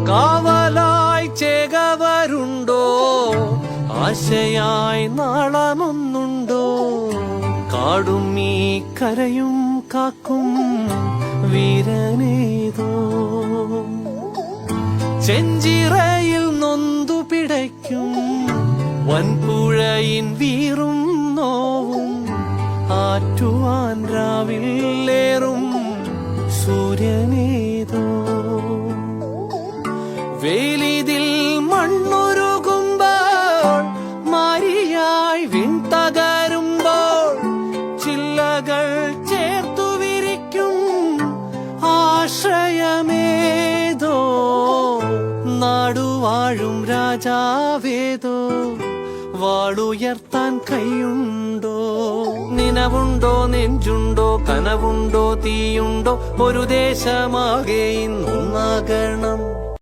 കാവലായി ചേകവരുണ്ടോ, ആശയായി നാളമൊന്നുണ്ടോ? കാടും ഈ കരയും കാക്കും വീരനേതോ. ചെഞ്ചിറയിൽ നൊന്തു പിടയ്ക്കും വൻപുഴയിൻ വീറും നോവും, ആറ്റുവാൻ രാവിലേറും സൂര്യനേതോ. വേലിതിൽ മണ്ണുരുകുമ്പോൾ മാരിയായി വിൺതകരുമ്പോൾ, ചില്ലകൾ ചേർത്തു വിരിക്കും ആശ്രയമേതോ. നാടുവാഴും രാജാവേതോ, വാളുയർത്താൻ കൈയുണ്ടോ? നിനവുണ്ടോ, നെഞ്ചുണ്ടോ, കനവുണ്ടോ, തീയുണ്ടോ? ഒരു ദേശമാകെ ഇന്നൊന്നാകണം.